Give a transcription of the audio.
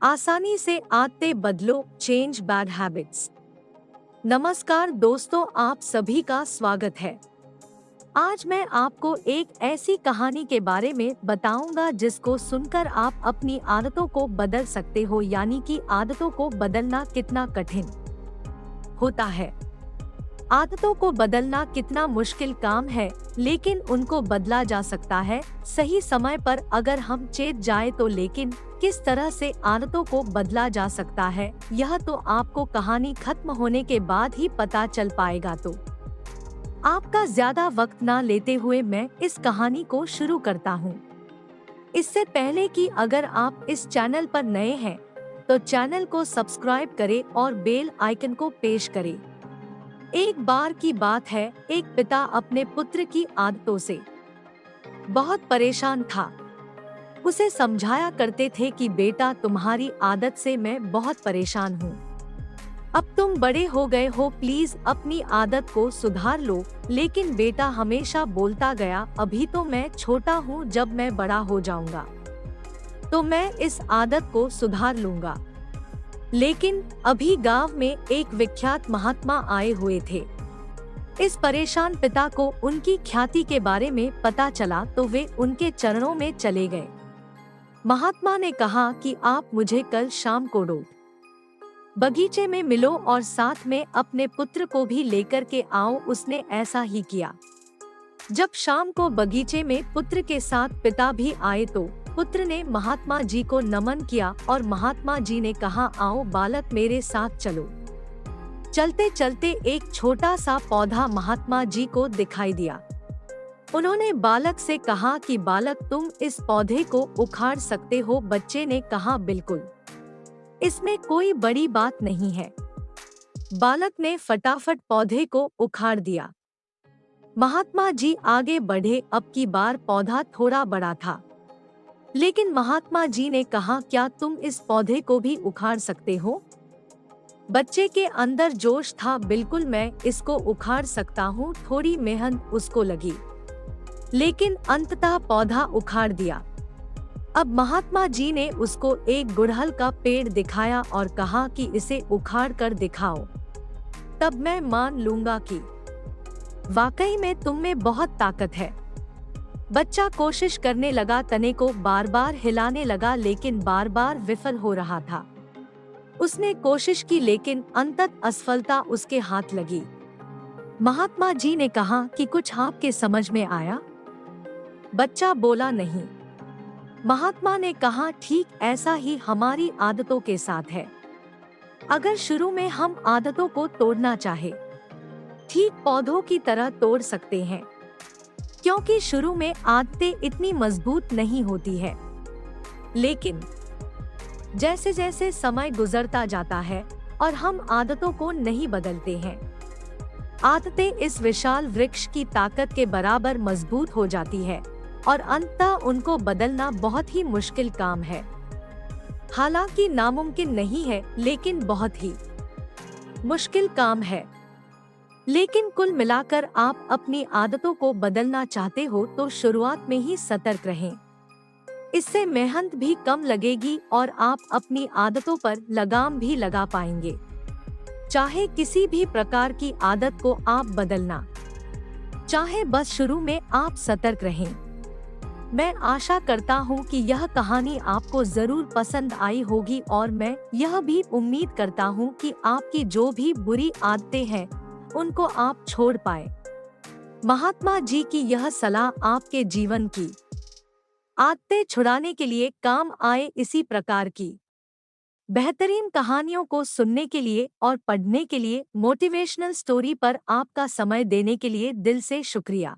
आसानी से आदतें बदलो, चेंज बैड हैबिट्स। नमस्कार दोस्तों, आप सभी का स्वागत है। आज मैं आपको एक ऐसी कहानी के बारे में बताऊंगा जिसको सुनकर आप अपनी आदतों को बदल सकते हो, यानी कि आदतों को बदलना कितना कठिन होता है। आदतों को बदलना कितना मुश्किल काम है, लेकिन उनको बदला जा सकता है सही समय पर अगर हम चेत जाए तो। लेकिन किस तरह से आदतों को बदला जा सकता है, यह तो आपको कहानी खत्म होने के बाद ही पता चल पाएगा। तो आपका ज्यादा वक्त ना लेते हुए मैं इस कहानी को शुरू करता हूँ। इससे पहले कि अगर आप इस चैनल पर नए हैं तो चैनल को सब्सक्राइब करें और बेल आइकन को पेश करें। एक बार की बात है, एक पिता अपने पुत्र की आदतों से बहुत परेशान था। उसे समझाया करते थे कि बेटा, तुम्हारी आदत से मैं बहुत परेशान हूँ। अब तुम बड़े हो गए हो, प्लीज अपनी आदत को सुधार लो। लेकिन बेटा हमेशा बोलता गया, अभी तो मैं छोटा हूँ, जब मैं बड़ा हो जाऊंगा तो मैं इस आदत को सुधार लूंगा। लेकिन अभी गांव में एक विख्यात महात्मा आए हुए थे। इस परेशान पिता को उनकी ख्याति के बारे में पता चला तो वे उनके चरणों में चले गए। महात्मा ने कहा कि आप मुझे कल शाम को बगीचे में मिलो और साथ में अपने पुत्र को भी लेकर के आओ। उसने ऐसा ही किया। जब शाम को बगीचे में पुत्र के साथ पिता भी आए तो पुत्र ने महात्मा जी को नमन किया और महात्मा जी ने कहा, आओ बालक, मेरे साथ चलो। चलते चलते एक छोटा सा पौधा महात्मा जी को दिखाई दिया। उन्होंने बालक से कहा कि बालक, तुम इस पौधे को उखाड़ सकते हो। बच्चे ने कहा, बिल्कुल, इसमें कोई बड़ी बात नहीं है। बालक ने फटाफट पौधे को उखाड़ दिया। महात्मा जी आगे बढ़े। अब की बार पौधा थोड़ा बड़ा था, लेकिन महात्मा जी ने कहा, क्या तुम इस पौधे को भी उखाड़ सकते हो? बच्चे के अंदर जोश था, बिल्कुल मैं इसको उखाड़ सकता हूँ। थोड़ी मेहनत उसको लगी, लेकिन अंततः पौधा उखाड़ दिया। अब महात्मा जी ने उसको एक गुड़हल का पेड़ दिखाया और कहा कि इसे उखाड़ कर दिखाओ, तब मैं मान लूंगा कि वाकई में तुम में बहुत ताकत है। बच्चा कोशिश करने लगा, तने को बार बार हिलाने लगा, लेकिन बार बार विफल हो रहा था। उसने कोशिश की, लेकिन अंततः असफलता उसके हाथ लगी। महात्मा जी ने कहा कि कुछ आपके समझ में आया? बच्चा बोला, नहीं। महात्मा ने कहा, ठीक ऐसा ही हमारी आदतों के साथ है। अगर शुरू में हम आदतों को तोड़ना चाहे, ठीक पौधों की तरह तोड़ सकते हैं, क्योंकि शुरू में आदतें इतनी मजबूत नहीं होती है। लेकिन जैसे जैसे समय गुजरता जाता है और हम आदतों को नहीं बदलते हैं, आदतें इस विशाल वृक्ष की ताकत के बराबर मजबूत हो जाती है और अंततः उनको बदलना बहुत ही मुश्किल काम है। हालांकि नामुमकिन नहीं है, लेकिन बहुत ही मुश्किल काम है। लेकिन कुल मिलाकर आप अपनी आदतों को बदलना चाहते हो तो शुरुआत में ही सतर्क रहें। इससे मेहनत भी कम लगेगी और आप अपनी आदतों पर लगाम भी लगा पाएंगे। चाहे किसी भी प्रकार की आदत को आप बदलना चाहे, बस शुरू में आप सतर्क रहें। मैं आशा करता हूँ कि यह कहानी आपको जरूर पसंद आई होगी और मैं यह भी उम्मीद करता हूँ कि आपकी जो भी बुरी आदतें हैं उनको आप छोड़ पाए। महात्मा जी की यह सलाह आपके जीवन की आदतें छुड़ाने के लिए काम आए। इसी प्रकार की बेहतरीन कहानियों को सुनने के लिए और पढ़ने के लिए मोटिवेशनल स्टोरी पर आपका समय देने के लिए दिल से शुक्रिया।